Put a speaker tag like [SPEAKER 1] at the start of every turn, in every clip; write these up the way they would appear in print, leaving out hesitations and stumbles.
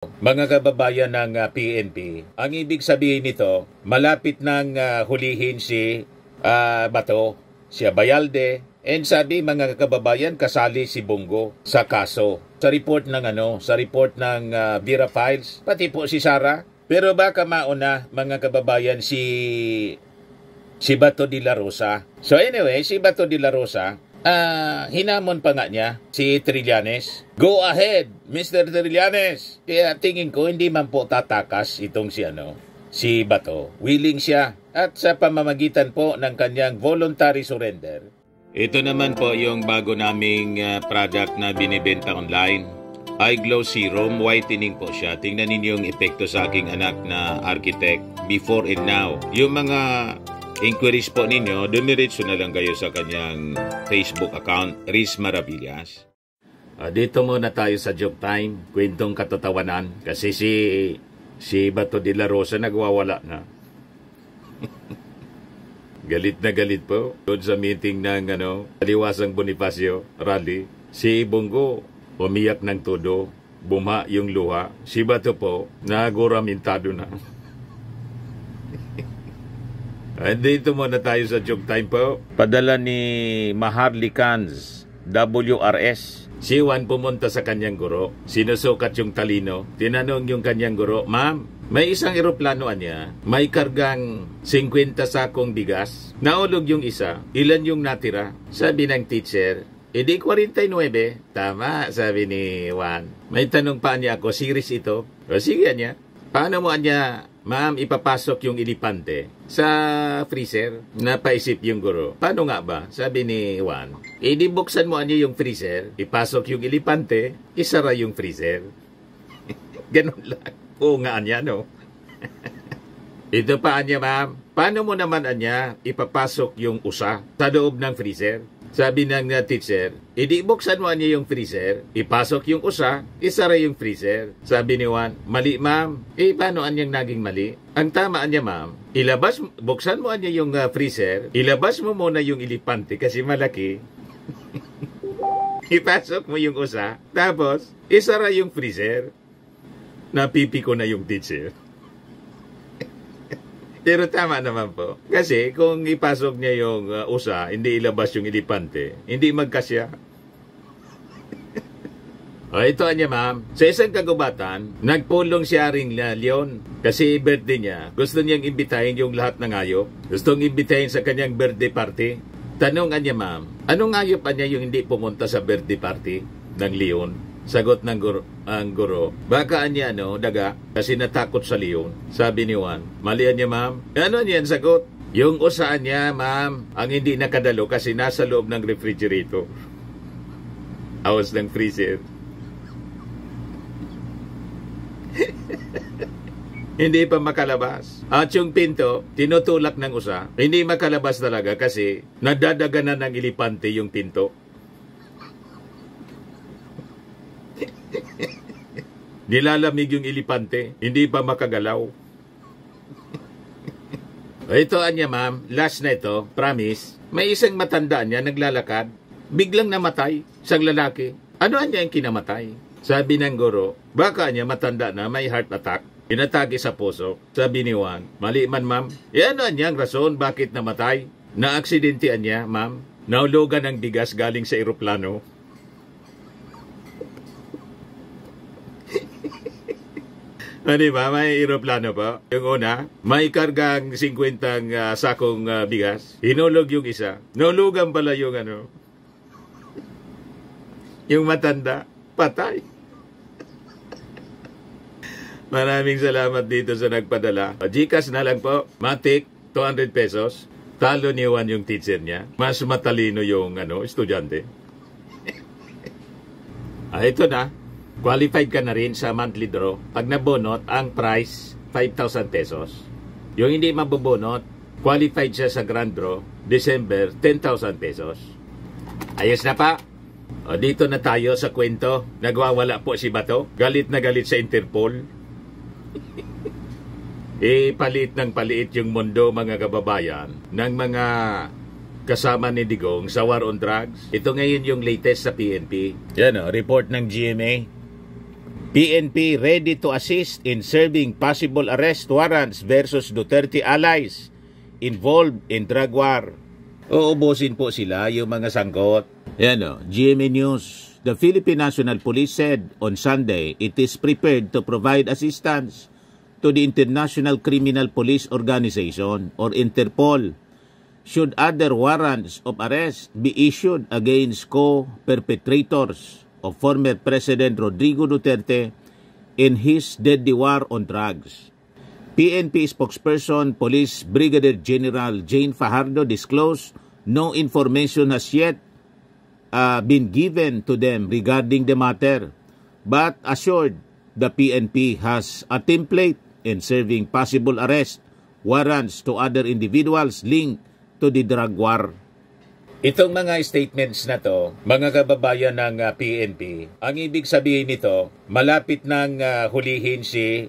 [SPEAKER 1] Mga kababayan ng PNP, ang ibig sabihin nito, malapit nang hulihin si Bato, si Abayalde, and sabi mga kababayan, kasali si Bongo sa kaso. Sa report ng Vera Files, pati po si Sara. Pero baka mauna mga kababayan si Bato de la Rosa. So anyway, si Bato de la Rosa, hinamon pa nga niya si Trillanes. Go ahead, Mr. Trillanes. Kaya tingin ko hindi man po tatakas itong si Bato. Willing siya at sa pamamagitan po ng kanyang voluntary surrender. Ito naman po yung bago naming product na binibenta online. Eye Glow Serum, whitening po siya. Tingnan ninyo yung epekto sa aking anak na architect before and now. Yung mga inquiries po ninyo, dumiretso na lang kayo sa kanyang Facebook account, Riz Maravillas. Dito muna tayo sa joke time, kwentong katatawanan. Kasi si Bato de la Rosa nagwawala na. Galit na galit po. Doon sa meeting ng Aliwasang Bonifacio rally, si Bongo umiyak ng todo, buma yung luha. Si Bato po, naguramintado na. Dito muna tayo sa joke time po. Padala ni Maharlikans, WRS. Si Juan pumunta sa kanyang guro. Sinusukat yung talino. Tinanong yung kanyang guro, Ma'am, may isang eroplano niya. May kargang 50 sakong bigas. Naulog yung isa. Ilan yung natira? Sabi ng teacher, edi 49. Tama, sabi ni Juan. May tanong pa niya ako, series ito? O sige niya. Paano mo niya, Ma'am, ipapasok yung ilipante sa freezer? Napaisip yung guro. Paano nga ba? Sabi ni Juan. Buksan mo niya yung freezer, ipasok yung ilipante, isara yung freezer. Ganun lang. Oo nga niya, no? Ito pa niya, Ma'am. Paano mo naman niya ipapasok yung usa sa loob ng freezer? Sabi ng teacher, buksan mo niya yung freezer, ipasok yung usa, isara yung freezer. Sabi ni Juan, mali ma'am. Paano anyang naging mali? Ang tama niya ma'am, buksan mo niya yung freezer, ilabas mo muna yung ilipante kasi malaki. Ipasok mo yung usa, tapos isara yung freezer. Napipi ko na yung teacher. Pero tama naman po. Kasi kung ipasok niya yung usa, hindi ilabas yung ilipante, hindi magkasya. Ito niya ma'am. Sa isang kagubatan, nagpulong si Haring Leon. Kasi birthday niya. Gusto niyang imbitahin yung lahat ng hayop. Gustong imbitahin sa kanyang birthday party. Tanong niya ma'am, anong hayop niya yung hindi pumunta sa birthday party ng Leon? Sagot ng guro, baka niya daga kasi natakot sa leon. Sabi ni Juan, malian niya ma'am. Ano niyan sagot? Yung usaan niya ma'am, ang hindi nakadalo kasi nasa loob ng refrigerator. Awas ng freezer. Hindi pa makalabas. At yung pinto, tinutulak ng usa. Hindi makalabas talaga kasi nadadaganan ng ilipante yung pinto. Nilalamig yung ilipante, hindi pa makagalaw. Ito niya ma'am, last na ito, promise. May isang matanda niya naglalakad, biglang namatay, isang lalaki. Ano niya yung kinamatay? Sabi ng guro, baka niya matanda na may heart attack, inatake sa puso. Sabi ni Juan, mali man ma'am. Ano niya ang rason bakit namatay? Na-aksidente niya ma'am, naulugan ng bigas galing sa eroplano. Ba? May aeroplano pa. Yung una, may kargang 50 sakong bigas. Hinulog yung isa. Nulugan pala yung yung matanda. Patay. Maraming salamat dito sa nagpadala. Gcash na lang po. Matik, 200 pesos. Talo ni Juan yung teacher niya. Mas matalino yung estudyante. Ito na. Qualified ka na rin sa monthly draw. Pag nabonot, ang price, 5,000 pesos. Yung hindi mabobonot, qualified siya sa grand draw, December, 10,000 pesos. Ayos na pa. Dito na tayo sa kwento. Nagwawala po si Bato. Galit na galit sa Interpol. Palit ng paliit yung mundo, mga kababayan, ng mga kasama ni Digong sa war on drugs. Ito ngayon yung latest sa PNP. Yan report ng GMA. PNP ready to assist in serving possible arrest warrants versus Duterte allies involved in drug war. Uubusin po sila yung mga sangkot. Yan o, GMA News. The Philippine National Police said on Sunday it is prepared to provide assistance to the International Criminal Police Organization or Interpol should other warrants of arrest be issued against co-perpetrators of former President Rodrigo Duterte in his deadly war on drugs. PNP spokesperson Police Brigadier General Jane Fajardo disclosed no information has yet been given to them regarding the matter, but assured the PNP has a template in serving possible arrest warrants to other individuals linked to the drug war. Itong mga statements na to, mga kababayan ng PNP, ang ibig sabihin nito, malapit nang hulihin si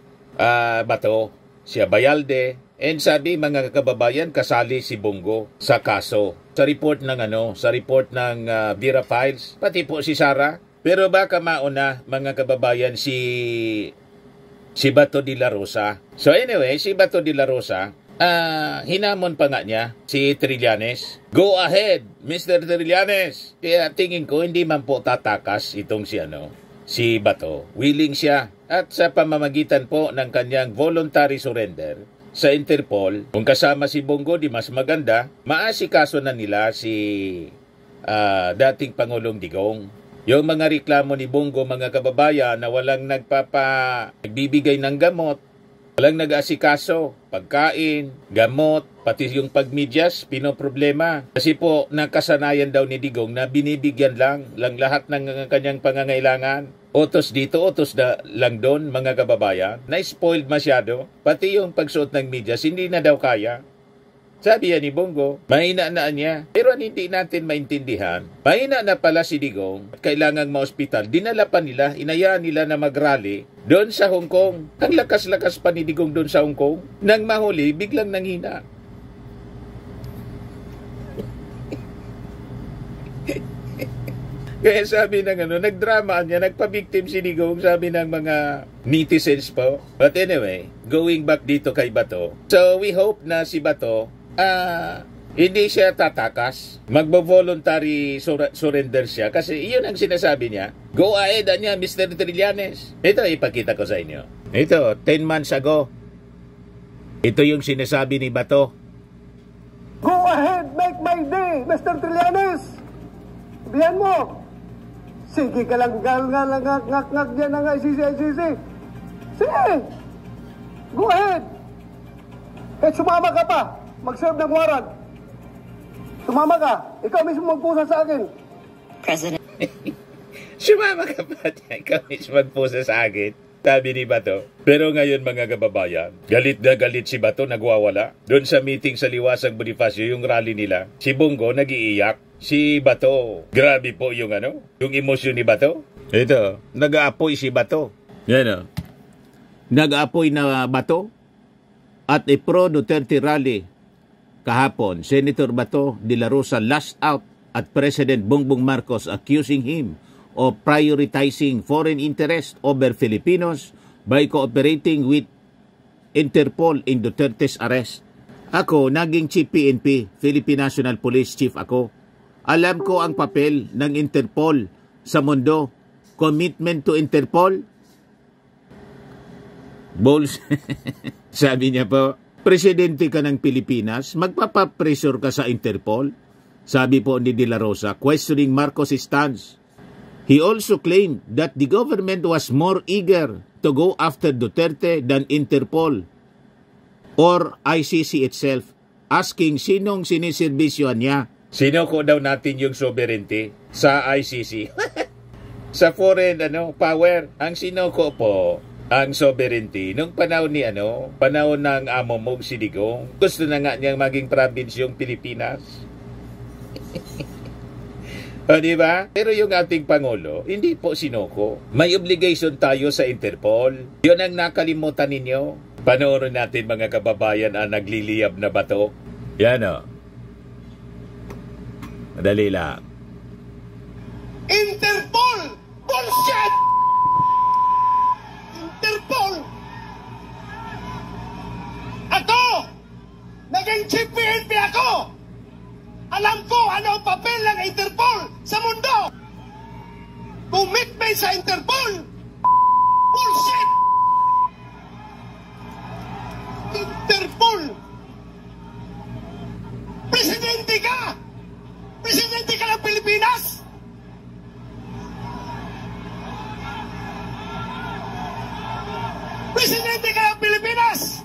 [SPEAKER 1] Bato, si Abayalde, and sabi mga kababayan, kasali si Bongo sa kaso. Sa report ng Vera Files, pati po si Sara. Pero baka mauna mga kababayan si Bato de la Rosa. So anyway, si Bato de la Rosa, hinamon pa nga niya si Trillanes. Go ahead, Mr. Trillanes. Kaya tingin ko hindi man po tatakas itong si Bato. Willing siya at sa pamamagitan po ng kanyang voluntary surrender sa Interpol, kung kasama si Bongo di mas maganda, maasikaso na nila si dating Pangulong Digong. Yung mga reklamo ni Bongo mga kababayan na walang nagbibigay ng gamot, walang nag-asikaso, pagkain, gamot, pati yung pagmidyas, pinoproblema. Kasi po, nakasanayan daw ni Digong na binibigyan lang lahat ng kanyang pangangailangan. Otos dito, otos lang doon, mga kababayan. Na-spoiled masyado. Pati yung pagsuot ng medyas, hindi na daw kaya. Sabi yan ni Bongo, mahina na niya. Pero hindi natin maintindihan. Mahina na pala si Digong at kailangang ma-hospital. Dinala pa nila, inayaan nila na mag-rally doon sa Hong Kong. Ang lakas-lakas pa ni Digong doon sa Hong Kong. Nang mahuli, biglang nanghina. Kaya sabi ng nagdramaan niya, nagpa-victim si Digong, sabi ng mga netizens po. But anyway, going back dito kay Bato. So we hope na si Bato, hindi siya tatakas. Magbo-voluntary surrender siya kasi iyon ang sinasabi niya. Go ahead niya, Mr. Trillanes. Ito, ipakita ko sa inyo. Ito, 10 months ago. Ito yung sinasabi ni Bato.
[SPEAKER 2] Go ahead, make my day, Mr. Trillanes. Sabihan mo. Sige ka lang, ngak dyan ng ICC. Sige. Go ahead. Kahit sumama ka pa, mag-serve ng warrant. Sumama ka. Ikaw mismo magpusa sa akin.
[SPEAKER 3] President.
[SPEAKER 1] Sumama ka pa dyan. Ikaw mismo magpusa sa akin. Sabi ni Bato. Pero ngayon mga kababayan, galit na galit si Bato, nagwawala. Doon sa meeting sa Liwasang Bonifacio, yung rally nila, si Bongo nag-iiyak. Si Bato, grabe po yung yung emosyon ni Bato. Ito, nag-aapoy si Bato. Yan nag-aapoy na Bato. At a pro-Duterte rally kahapon, Senator Bato de la Rosa lashed out at President Bongbong Marcos accusing him of prioritizing foreign interest over Filipinos by cooperating with Interpol in Duterte's arrest. Ako, naging Chief PNP, Philippine National Police Chief ako. Alam ko ang papel ng Interpol sa mundo. Commitment to Interpol. Balls. Sabi niya po, presidente ka ng Pilipinas, magpapapressure ka sa Interpol. Sabi po ni De La Rosa, questioning Marcos' stance. He also claimed that the government was more eager to go after Duterte than Interpol or ICC itself, asking sinong siniservisyohan niya. Sino ko daw natin yung sovereignty sa ICC? Sa foreign power, ang sinoko po ang sovereignty nung panahon ni panahon ng amo mong si Digong. Gusto na nga niyang maging province yung Pilipinas. O diba? Pero yung ating Pangulo, hindi po sinoko. May obligation tayo sa Interpol. Yun ang nakalimutan ninyo. Panoorin natin mga kababayan ang nagliliyab na Bato. Yan Madali lang.
[SPEAKER 2] Interpol! Bullshit!
[SPEAKER 3] Chief PNP ako! Alam ko ano ang papel ng Interpol sa mundo! Commitment sa Interpol! Bullshit! Interpol! Presidente ka! Presidente ka ng Pilipinas! Presidente ka ng Pilipinas!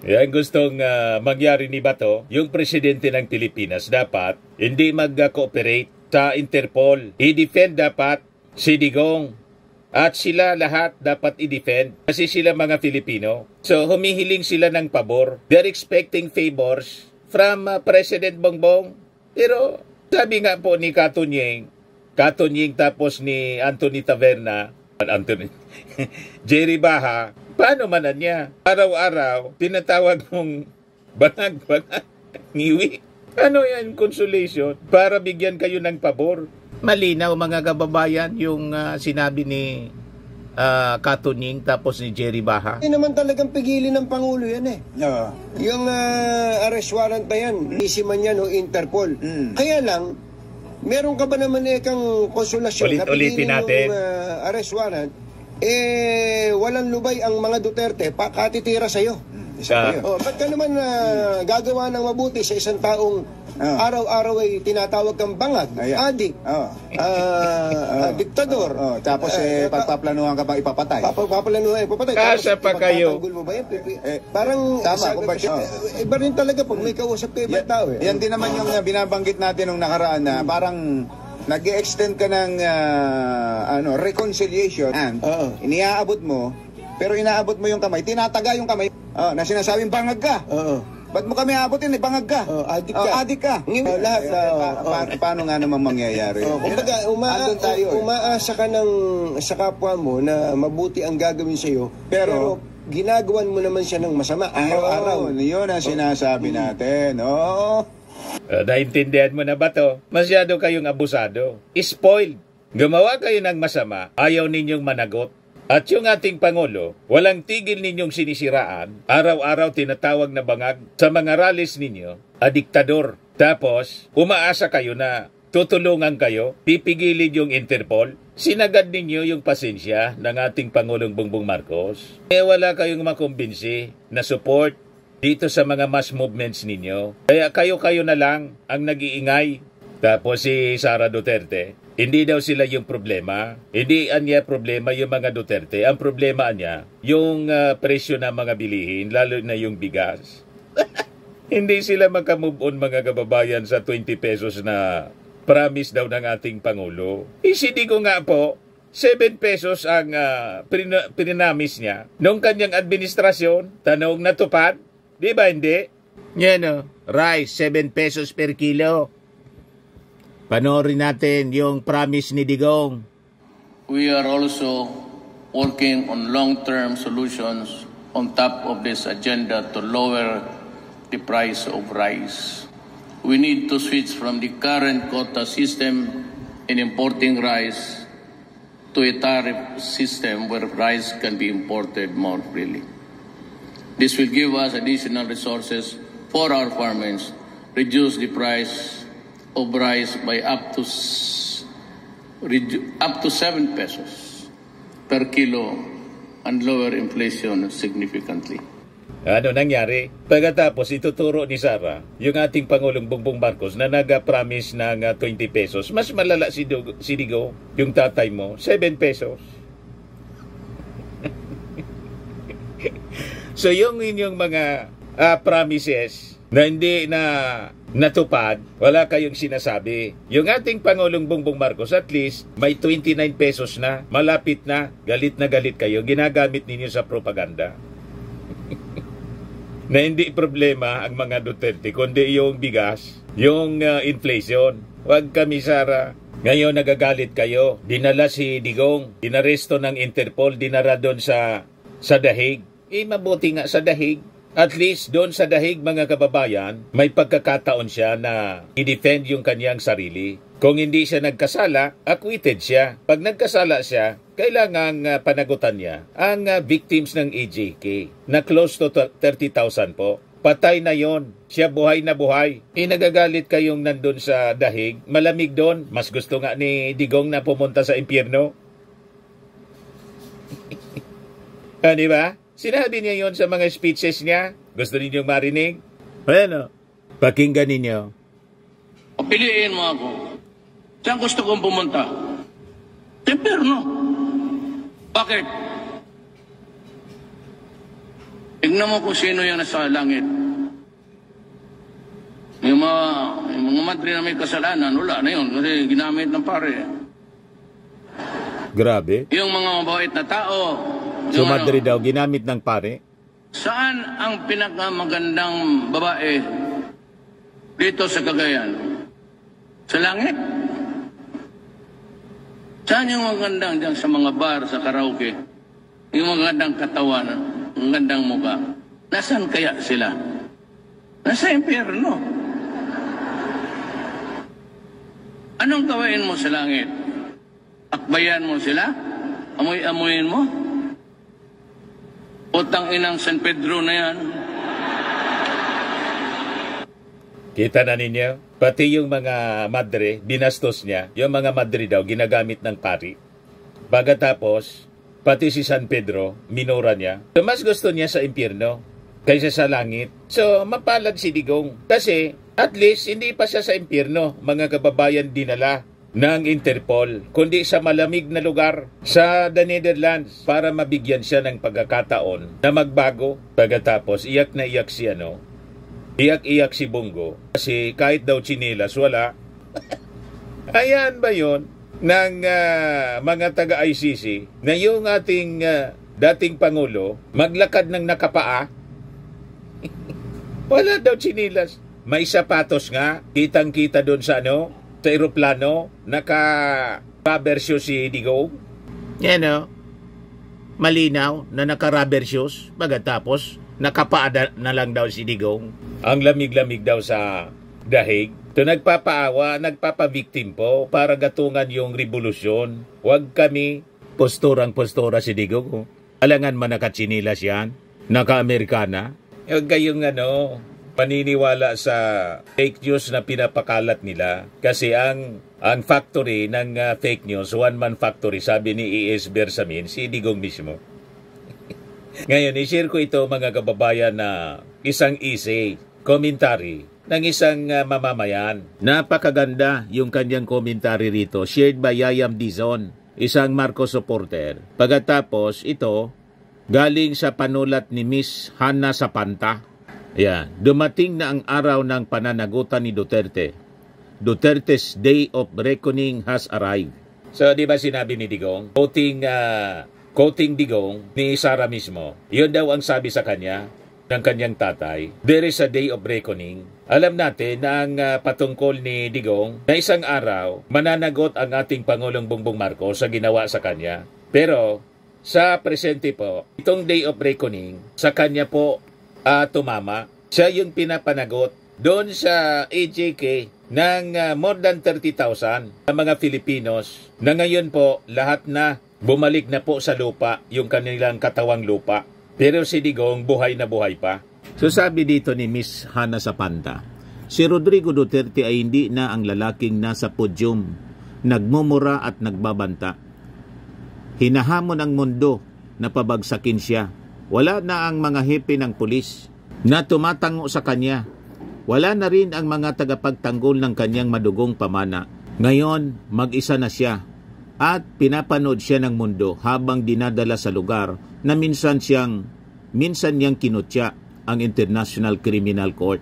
[SPEAKER 1] Yan gustong mangyari ni Bato, yung presidente ng Pilipinas dapat hindi mag-cooperate sa Interpol. I-defend dapat si Digong. At sila lahat dapat i-defend kasi sila mga Filipino. So humihiling sila ng pabor. They're expecting favors from President Bongbong. Pero sabi nga po ni Katunying tapos ni Anthony Taverna, Jerry Baha, paano manan niya? Araw-araw, tinatawag mong banag-banag, ngiwi. Ano yan, consolation? Para bigyan kayo ng pabor. Malinaw mga kababayan yung sinabi ni Katunying tapos ni Jerry Baha.
[SPEAKER 2] Hindi naman talagang pigilin ng Pangulo yan eh. Yung arrest warrant na yan, isiman yan o Interpol. Kaya lang, meron ka ba naman kang konsolasyon na pigilin yung arrest warrant, walang lubay ang mga Duterte, katitira sa'yo. Ba't ka naman gagawa ng mabuti sa isang taong araw-araw ay tinatawag kang bangag, adik, diktador.
[SPEAKER 4] Tapos pagpaplanuhan ka bang ipapatay?
[SPEAKER 2] Paplanuhan ipapatay.
[SPEAKER 1] Kasa pa kayo.
[SPEAKER 2] Mo ba yan? Parang
[SPEAKER 4] tama,
[SPEAKER 2] iba rin talaga pag may kausap kayo ibang tao eh.
[SPEAKER 4] Yan din naman yung binabanggit natin nung nakaraan na parang nag-extend ka ng reconciliation and iniaabot mo, pero inaabot mo yung kamay, tinataga yung kamay na sinasabing bangag ka. Ba't mo kami abutin? Bangag ka. Adik ka.
[SPEAKER 2] Lahat.
[SPEAKER 4] Paano nga naman mangyayari?
[SPEAKER 2] Kumbaga, umaasa ka sa kapwa mo na mabuti ang gagawin sa'yo, pero ginagawan mo naman siya ng masama araw-araw.
[SPEAKER 4] Yun ang sinasabi natin.
[SPEAKER 1] Naintindihan mo na ba to? Masyado kayong abusado. Spoiled. Gumawa kayo ng masama, ayaw ninyong managot. At yung ating Pangulo, walang tigil ninyong sinisiraan, araw-araw tinatawag na bangag sa mga rallies ninyo, diktador. Tapos, umaasa kayo na tutulungan kayo, pipigilin yung Interpol, sinagad ninyo yung pasensya ng ating Pangulong Bongbong Marcos. Wala kayong makumbinsi na support dito sa mga mass movements ninyo. Kaya kayo-kayo na lang ang nag-iingay. Tapos si Sara Duterte, hindi daw sila yung problema. Hindi niya problema yung mga Duterte. Ang problema niya, yung presyo ng mga bilihin, lalo na yung bigas. Hindi sila magka-move on mga kababayan sa 20 pesos na promise daw ng ating Pangulo. Isidi ko nga po, 7 pesos ang prinamis niya nung kanyang administrasyon. Tanong natupad? Di ba hindi? Yan rice, 7 pesos per kilo. Panoorin natin yung promise ni Digong.
[SPEAKER 5] We are also working on long-term solutions on top of this agenda to lower the price of rice. We need to switch from the current quota system in importing rice to a tariff system where rice can be imported more freely. This will give us additional resources for our farmers, reduce the price of rice by up to 7 pesos per kilo and lower inflation significantly.
[SPEAKER 1] Ano nangyari? Pagkatapos ituturo ni Sara, yung ating Pangulong Bongbong Marcos na nag-promise ng 20 pesos, mas malala si Digong, yung tatay mo, 7 pesos. So yung inyong mga promises na hindi na natupad, wala kayong sinasabi. Yung ating Pangulong Bongbong Marcos, at least may 29 pesos na, malapit na galit kayo, ginagamit ninyo sa propaganda. Na hindi problema ang mga Duterte, kundi yung bigas, yung inflation. Huwag kami, Sara. Ngayon nagagalit kayo. Dinala si Digong, dinaresto ng Interpol, dinara doon sa dahig. Mabuti nga sa dahig. At least doon sa dahig mga kababayan, may pagkakataon siya na i-defend yung kanyang sarili. Kung hindi siya nagkasala, acquitted siya. Pag nagkasala siya, kailangang panagutan niya ang victims ng EJK na close to 30,000 po. Patay na yon. Siya buhay na buhay. Nagagalit kayong nandun sa dahig. Malamig doon. Mas gusto nga ni Digong na pumunta sa impyerno. Di ba? Sinabi niya yon sa mga speeches niya. Gusto ninyong marinig? Bueno, pakinggan ninyo.
[SPEAKER 5] Piliin mo ako. Saan gusto kong pumunta? Impyerno. Bakit? Tignan mo kung sino yung nasa langit. Yung mga madre na may kasalanan, wala na yun kasi ginamit ng pare.
[SPEAKER 1] Grabe.
[SPEAKER 5] Yung mga mabait na tao.
[SPEAKER 1] So madre daw, ginamit ng pare?
[SPEAKER 5] Saan ang pinakamagandang babae dito sa Cagayan? Sa langit? Saan yung magandang dyan sa mga bar, sa karaoke? Yung magandang katawan, ang gandang mukha. Nasaan kaya sila? Nasa impyerno. Anong gawain mo sa langit? Akbayan mo sila? Amoy-amoyin mo? Utang inang San Pedro na yan.
[SPEAKER 1] Kita na ninyo? Pati yung mga madre, binastos niya. Yung mga madre daw, ginagamit ng pari. Pagkatapos, pati si San Pedro, minura niya. So, mas gusto niya sa impyerno kaysa sa langit. So, mapalad si Digong. Kasi, at least, hindi pa siya sa impyerno, mga kababayan dinala ng Interpol, kundi sa malamig na lugar sa the Netherlands para mabigyan siya ng pagkakataon na magbago. Pagkatapos, iyak na iyak si iyak si Bongo. Kasi kahit daw tsinelas, wala. Ayan ba yun? Ng mga taga-ICC na yung ating dating Pangulo maglakad ng nakapaa. Wala daw tsinelas. May sapatos nga, kitang-kita doon sa sa aeroplano, naka-rubber shoes si Digong. Yan malinaw na naka-rubber shoes. Pagkatapos, nakapaada na lang daw si Digong. Ang lamig-lamig daw sa dahig. Ito nagpapaawa, nagpapabiktim po para gatungan yung revolusyon. Huwag kami posturang-postura si Digong. Alangan man nakatsinilas yan, naka-Amerikana. Huwag kayong paniniwala sa fake news na pinapakalat nila. Kasi ang factory ng fake news, one-man factory, sabi ni E.S. Bersamin, si Digong mismo. Ngayon, i-share ko ito mga kababayan na isang essay, commentary ng isang mamamayan. Napakaganda yung kanyang commentary rito, shared by Yayam Dizon, isang Marcos supporter. Pagkatapos, ito, galing sa panulat ni Miss Hannah Sapanta. Yan, dumating na ang araw ng pananagutan ni Duterte. Duterte's Day of Reckoning has arrived. So, di ba sinabi ni Digong? Quoting Digong ni Sara mismo. Yun daw ang sabi sa kanya ng kanyang tatay. There is a day of reckoning. Alam natin na ang patungkol ni Digong na isang araw mananagot ang ating Pangulong Bongbong Marcos sa ginawa sa kanya. Pero sa presente po, itong day of reckoning sa kanya po tumama. Siya yung pinapanagot doon sa AJK ng more than 30,000 na mga Filipinos na ngayon po lahat na bumalik na po sa lupa yung kanilang katawang lupa. Pero si Digong buhay na buhay pa. So sabi dito ni Miss Hannah Sapanta, si Rodrigo Duterte ay hindi na ang lalaking nasa podyum, nagmumura at nagbabanta. Hinahamon ang mundo na pabagsakin siya. Wala na ang mga hepe ng pulis na tumatango sa kanya. Wala na rin ang mga tagapagtanggol ng kanyang madugong pamana. Ngayon, mag-isa na siya at pinapanood siya ng mundo habang dinadala sa lugar na minsan niyang kinutya ang International Criminal Court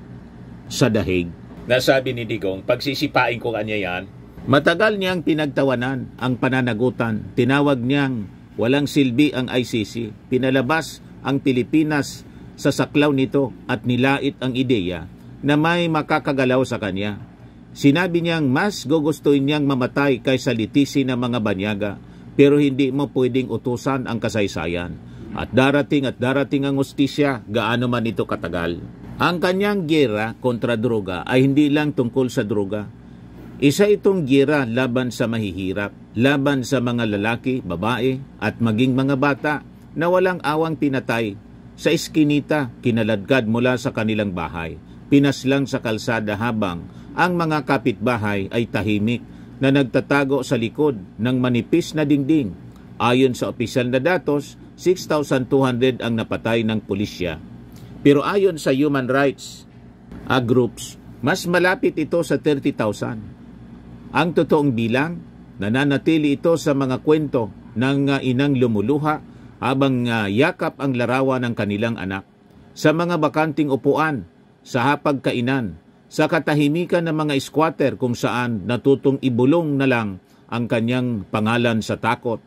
[SPEAKER 1] sa dahig. Nasabi ni Digong, pagsisipain ko kanya yan. Matagal niyang pinagtawanan ang pananagutan. Tinawag niyang walang silbi ang ICC. Pinalabas ang Pilipinas sa saklaw nito at nilait ang ideya na may makakagalaw sa kanya. Sinabi niyang mas gugustuhin niyang mamatay kaysa litisin ng mga banyaga, pero hindi mo pwedeng utusan ang kasaysayan. At darating ang hustisya, gaano man ito katagal. Ang kanyang giyera kontra droga ay hindi lang tungkol sa droga. Isa itong giyera laban sa mahihirap, laban sa mga lalaki, babae, at maging mga bata na walang awang pinatay sa iskinita, kinaladkad mula sa kanilang bahay. Pinaslang sa kalsada habang ang mga kapitbahay ay tahimik na nagtatago sa likod ng manipis na dingding. Ayon sa opisyal na datos, 6,200 ang napatay ng pulisya. Pero ayon sa human rights groups, mas malapit ito sa 30,000. Ang totoong bilang, nananatili ito sa mga kwento ng inang lumuluha habang yakap ang larawan ng kanilang anak. Sa mga bakanting upuan, sa hapagkainan, sa katahimikan ng mga squatter kung saan natutong ibulong na lang ang kanyang pangalan sa takot.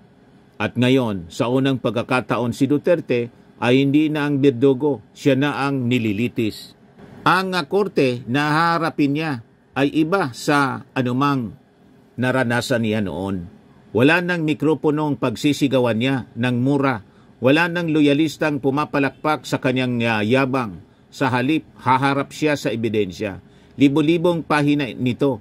[SPEAKER 1] At ngayon, sa unang pagkakataon si Duterte ay hindi na ang birdugo, siya na ang nililitis. Ang korte na haharapin niya ay iba sa anumang naranasan niya noon. Wala nang mikroponong pagsisigawan niya ng mura. Wala nang loyalistang pumapalakpak sa kanyang yabang. Sa halip, haharap siya sa ebidensya. Libo-libong pahina nito.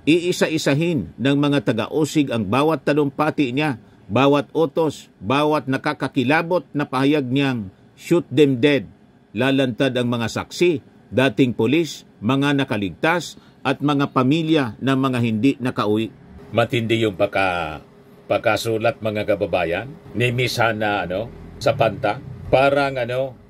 [SPEAKER 1] Iisa-isahin ng mga taga-usig ang bawat talumpati niya, bawat utos, bawat nakakakilabot na pahayag niyang shoot them dead. Lalantad ang mga saksi, dating pulis, mga nakaligtas, at mga pamilya ng mga hindi nakauwi.
[SPEAKER 6] Matindi yung pagkasulat mga kababayan ni Miss Hana sa Panta. Parang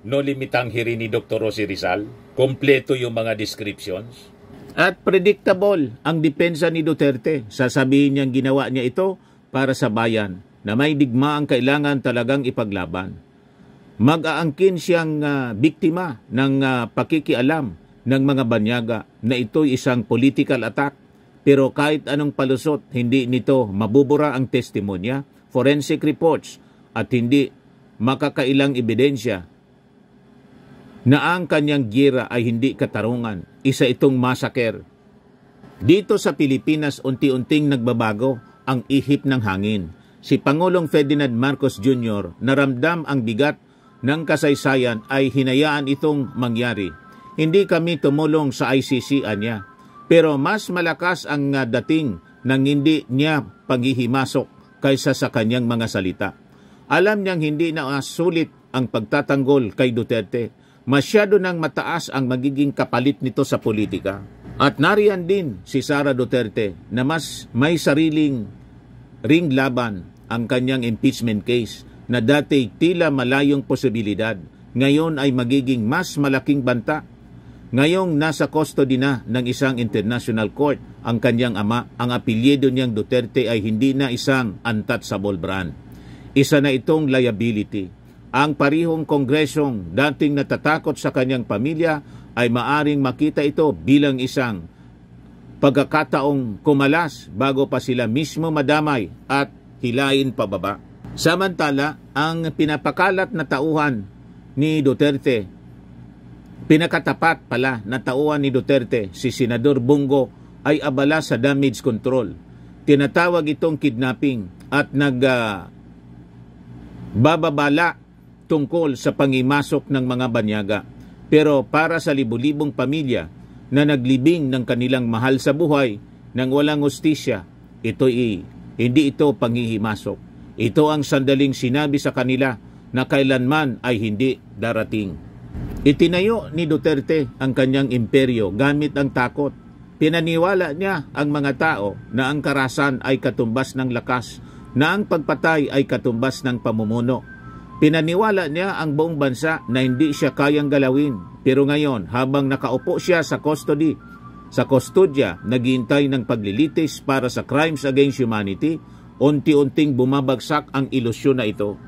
[SPEAKER 6] no limitang hiri ni Dr. Rosie Rizal. Kompleto yung mga descriptions.
[SPEAKER 1] At predictable ang depensa ni Duterte. Sasabihin niyang ginawa niya ito para sa bayan na may digma ang kailangan talagang ipaglaban. Mag-aangkin siyang biktima ng pakikialam ng mga banyaga na ito'y isang political attack. Pero kahit anong palusot, hindi nito mabubura ang testimonya, forensic reports at hindi makakailang ebidensya na ang kanyang gira ay hindi katarungan. Isa itong massacre. Dito sa Pilipinas, unti-unting nagbabago ang ihip ng hangin. Si Pangulong Ferdinand Marcos Jr. naramdam ang bigat ng kasaysayan ay hinayaan itong mangyari. Hindi kami tumulong sa ICC niya. Pero mas malakas ang dating ng hindi niya paghihimasok kaysa sa kanyang mga salita. Alam niyang hindi na sulit ang pagtatanggol kay Duterte. Masyado nang mataas ang magiging kapalit nito sa politika. At nariyan din si Sara Duterte na mas may sariling ring laban ang kanyang impeachment case na dati tila malayong posibilidad. Ngayon ay magiging mas malaking banta. Ngayong nasa custody na ng isang international court ang kanyang ama, ang apelyido niyang Duterte ay hindi na isang untouchable brand. Isa na itong liability. Ang parihong kongresong dating natatakot sa kanyang pamilya ay maaring makita ito bilang isang pagkakataong kumalas bago pa sila mismo madamay at hilain pababa. Samantala, ang pinapakalat na tauhan ni Duterte, pinakatapat pala na tauhan ni Duterte, si Senador Bongo, ay abala sa damage control. Tinatawag itong kidnapping at nagbababala tungkol sa pangimasok ng mga banyaga. Pero para sa libu-libong pamilya na naglibing ng kanilang mahal sa buhay nang walang hustisya, hindi ito panghihimasok. Ito ang sandaling sinabi sa kanila na kailanman ay hindi darating. Itinayo ni Duterte ang kanyang imperyo gamit ang takot. Pinaniwala niya ang mga tao na ang karahasan ay katumbas ng lakas, na ang pagpatay ay katumbas ng pamumuno. Pinaniwala niya ang buong bansa na hindi siya kayang galawin. Pero ngayon, habang nakaupo siya sa kustodya, naghihintay ng paglilitis para sa crimes against humanity, unti-unting bumabagsak ang ilusyon na ito.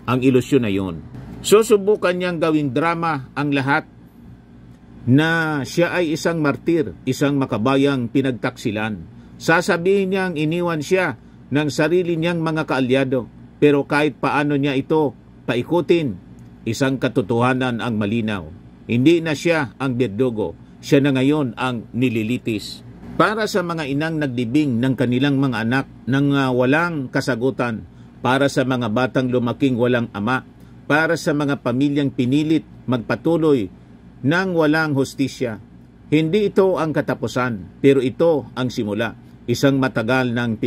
[SPEAKER 1] Ang ilusyon na yon. Susubukan niyang gawing drama ang lahat na siya ay isang martir, isang makabayang pinagtaksilan. Sasabihin niyang iniwan siya ng sarili niyang mga kaalyado. Pero kahit paano niya ito paikutin, isang katotohanan ang malinaw. Hindi na siya ang birdugo, siya na ngayon ang nililitis. Para sa mga inang naglibing ng kanilang mga anak nang walang kasagutan, para sa mga batang lumaking walang ama, para sa mga pamilyang pinilit magpatuloy nang walang hustisya. Hindi ito ang katapusan, pero ito ang simula. Isang matagal ng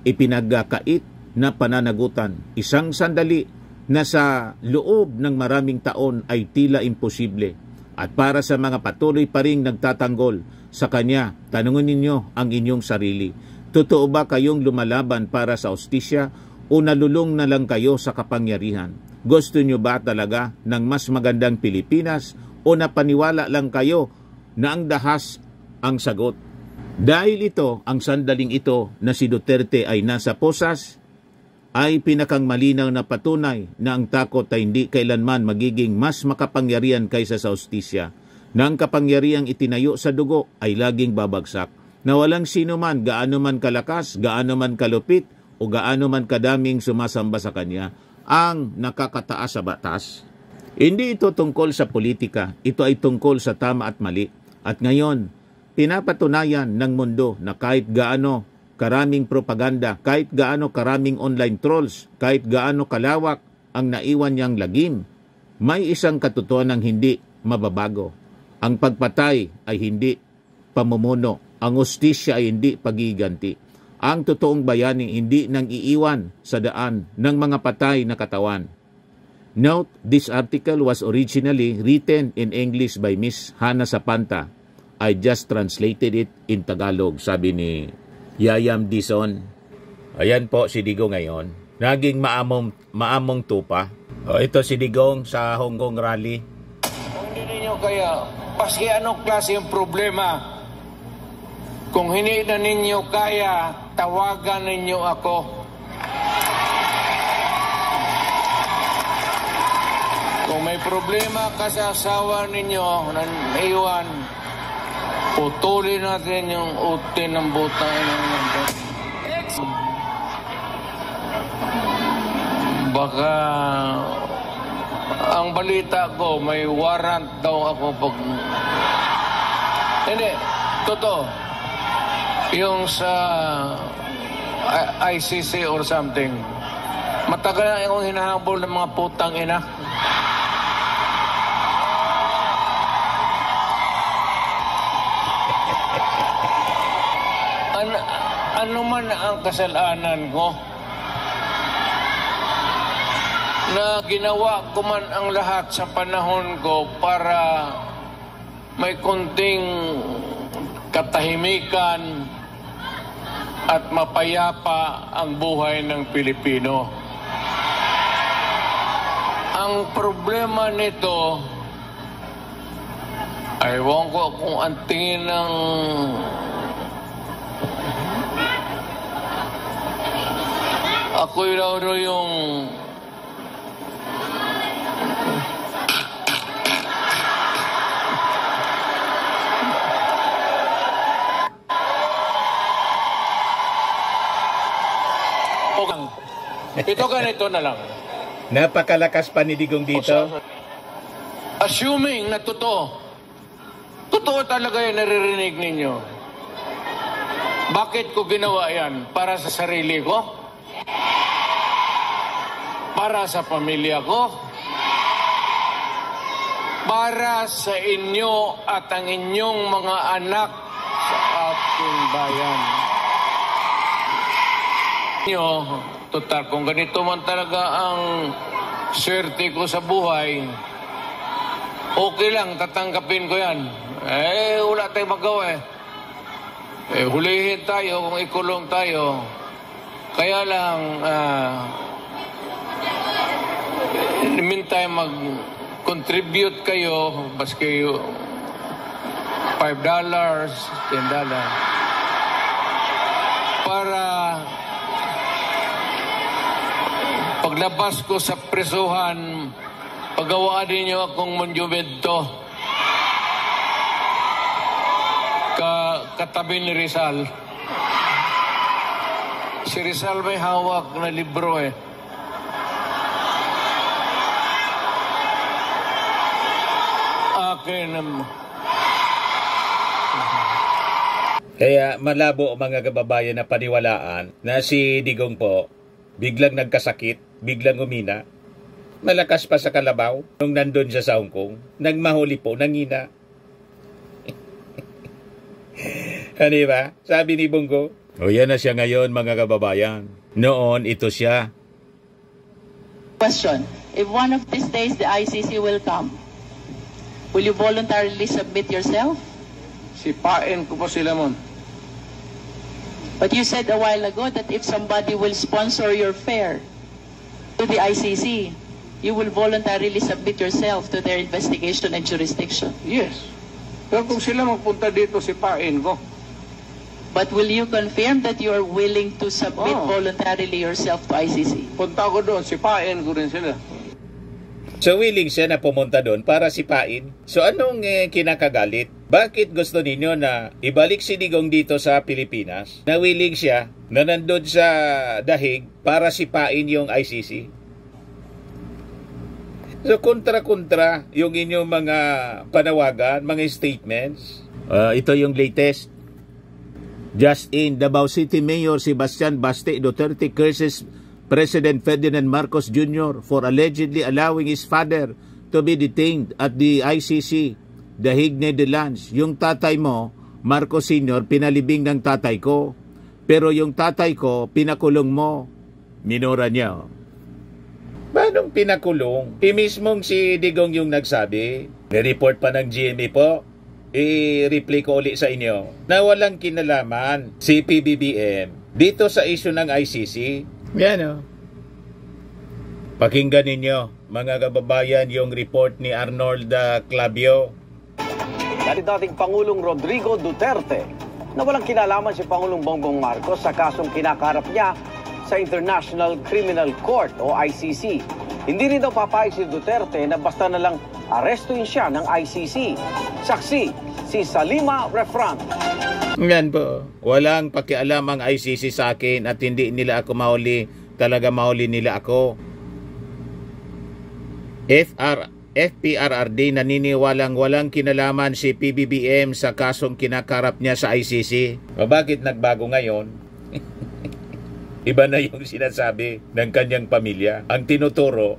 [SPEAKER 1] ipinagkait na pananagutan. Isang sandali na sa loob ng maraming taon ay tila imposible. At para sa mga patuloy pa ring nagtatanggol sa kanya, tanungin ninyo ang inyong sarili. Totoo ba kayong lumalaban para sa hustisya o nalulong na lang kayo sa kapangyarihan? Gusto nyo ba talaga ng mas magandang Pilipinas o napaniwala lang kayo na ang dahas ang sagot? Dahil ito, ang sandaling ito na si Duterte ay nasa posas, ay pinakang malinaw na patunay na ang takot ay hindi kailanman magiging mas makapangyarihan kaysa sa hustisya, na ang kapangyarihang itinayo sa dugo ay laging babagsak, na walang sino man, gaano man kalakas, gaano man kalupit, o gaano man kadaming sumasamba sa kanya, ang nakakataas sa batas. Hindi ito tungkol sa politika, ito ay tungkol sa tama at mali. At ngayon, pinapatunayan ng mundo na kahit gaano karaming propaganda, kahit gaano karaming online trolls, kahit gaano kalawak ang naiwan niyang lagim, may isang katotohanan hindi mababago. Ang pagpatay ay hindi pamumuno, ang hustisya ay hindi pagiganti. Ang totoong bayani hindi nang iiwan sa daan ng mga patay na katawan. Note, this article was originally written in English by Miss Hannah Sapanta. I just translated it in Tagalog, sabi ni Yayam Dizon. Ayan po si Digong ngayon. Naging maamong tupa. Ito si Digong sa Hong Kong rally.
[SPEAKER 7] Kung hindi ninyo kaya, paski anong klase yung problema, kung hindi na ninyo kaya, tawagan ninyo ako. Kung may problema ka sa asawa ninyo na iwan, putulin natin yung utin ng butang ng nandun. Baka ang balita ko, may warrant daw ako pag... Hindi, totoo. Yung sa ICC or something. Matagal na akong hinahabol ng mga putang ina. Ano man ang kasalanan ko na ginawa ko man ang lahat sa panahon ko para may kunting katahimikan at mapayapa ang buhay ng Pilipino. Ang problema nito, ewan ko kung ang tingin ng ako'y raw yung ito ganito na lang.
[SPEAKER 1] Napakalakas pa ni Digong dito.
[SPEAKER 7] Assuming na totoo talaga yung naririnig ninyo. Bakit ko ginawa yan? Para sa sarili ko? Para sa pamilya ko? Para sa inyo at ang inyong mga anak sa ating bayan. Total, kung ganito man talaga ang swerte ko sa buhay, okay lang, tatanggapin ko yan. Wala tayong magawa hulihin tayo kung ikulong tayo. Kaya lang, in the meantime, mag-contribute kayo, baski $5, $10, para paglabas ko sa presuhan, pagawaan ninyo akong monumento katabi ni Rizal. Si Rizal may hawak na libro Akin
[SPEAKER 6] Kaya malabo mga kababayan na paniwalaan na si Digong po biglang nagkasakit, biglang umina. Malakas pa sa kalabaw nung nandun siya sa Hong Kong. Nang mahuli po, nangina. Ano ba? Sabi ni Bongo. O yan na siya ngayon mga kababayan. Noon ito siya.
[SPEAKER 8] Question, if one of these days the ICC will come, will you voluntarily submit yourself?
[SPEAKER 7] Sipain ko po sila mon.
[SPEAKER 8] But you said a while ago that if somebody will sponsor your fare to the ICC, you will voluntarily submit yourself to their investigation and jurisdiction.
[SPEAKER 7] Yes. Pero kung sila magpunta dito, sipain ko.
[SPEAKER 8] But will you confirm that you are willing to submit voluntarily yourself to ICC?
[SPEAKER 7] Punta ko doon, sipain ko rin sila.
[SPEAKER 6] So willing siya na pumunta doon para sipain. So anong kinakagalit? Bakit gusto ninyo na ibalik si Digong dito sa Pilipinas? Na willing siya na nandun sa dahig para sipain yung ICC? So kontra-kontra yung inyong mga panawagan, mga statements. Ito yung latest. Just in, Davao City Mayor Sebastian Baste Duterte curses President Ferdinand Marcos Jr. for allegedly allowing his father to be detained at the ICC, The Hague, Netherlands. Yung tatay mo, Marcos Sr., pinalibing ng tatay ko. Pero yung tatay ko, pinakulong mo. Minura niya. Paanong pinakulong? Mismong si Digong yung nagsabi. Nireport pa ng GMA po. I-replay ko ulit sa inyo na walang kinalaman si PBBM dito sa issue ng ICC. Yan o. Pakinggan ninyo, mga kababayan, yung report ni Arnold Clavio.
[SPEAKER 9] Dating Pangulong Rodrigo Duterte na walang kinalaman si Pangulong Bongbong Marcos sa kasong kinakarap niya sa International Criminal Court o ICC. Hindi rin daw papayag si Duterte na basta na lang arestuin siya ng ICC. Saksi, si Salima Refran.
[SPEAKER 6] Yan po. Walang pakialam ang ICC sa akin at hindi nila ako mahuli. Talaga mahuli nila ako. FPRRD naniniwalang walang kinalaman si PBBM sa kasong kinakarap niya sa ICC. O bakit nagbago ngayon? Iba na yung sinasabi ng kanyang pamilya. Ang tinuturo,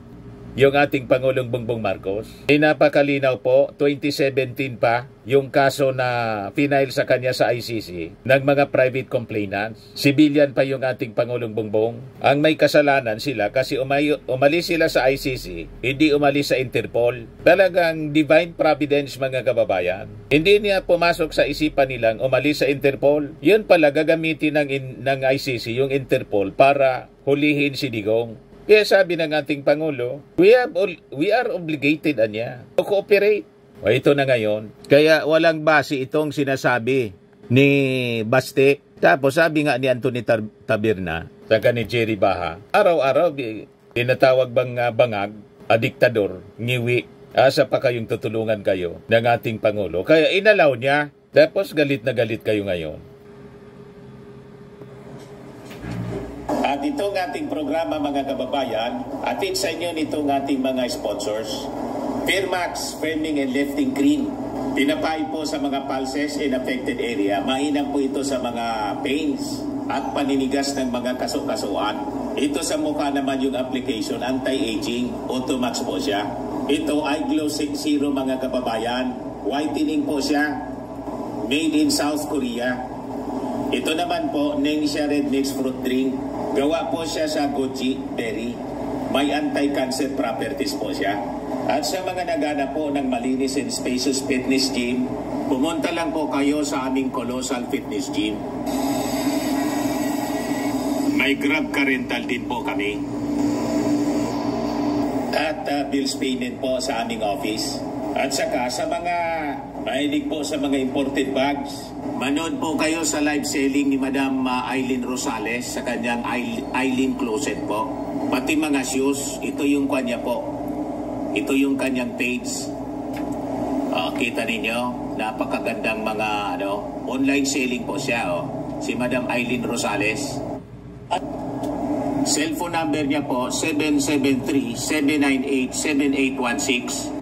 [SPEAKER 6] yung ating Pangulong Bongbong Marcos. Napakalinaw po, 2017 pa, yung kaso na final sa kanya sa ICC ng mga private complainants. Civilian pa yung ating Pangulong Bongbong. Ang may kasalanan sila kasi umalis sila sa ICC, hindi umalis sa Interpol. Talagang divine providence, mga kababayan. Hindi niya pumasok sa isipan nilang umalis sa Interpol. Yun pala gagamitin ng ICC, yung Interpol, para hulihin si Digong. Kaya sabi ng ating Pangulo, we are obligated anya to cooperate. O ito na ngayon. Kaya walang base itong sinasabi ni Baste. Tapos sabi nga ni Anthony Taberna, saka ni Jerry Baha, araw-araw tinatawag bang bangag, diktador, ngiwi, asa pa kayong tutulungan kayo ng ating Pangulo. Kaya inalaw niya, tapos galit na galit kayo ngayon.
[SPEAKER 1] At itong ating programa, mga kababayan, atid sa inyo nitong ating mga sponsors. Fairmax, Firming and Lifting Cream. Pinapay po sa mga pulses in affected area. Mainam po ito sa mga pains at paninigas ng mga kaso-kasuan. Ito sa mukha naman yung application, anti-aging, Automax po siya. Ito ay Glow 60, mga kababayan. Whitening po siya. Made in South Korea. Ito naman po, Nengxia Red Mix Fruit Drink. Gawa po siya sa goji berry. May anti-cancer properties po siya. At sa mga nagana po ng malinis and spacious fitness gym, pumunta lang po kayo sa aming Colossal Fitness Gym. May Grab Car Rental din po kami. At bills payment po sa aming office. At saka sa mga mahilig po sa mga imported bags, manood po kayo sa live selling ni Madam Aileen Rosales sa kanyang Aileen Closet po. Pati mga shoes, ito yung kanya po. Ito yung kanyang page. Kita ninyo, napakagandang mga online selling po siya. Si Madam Aileen Rosales. At cellphone number niya po, 773-798-7816.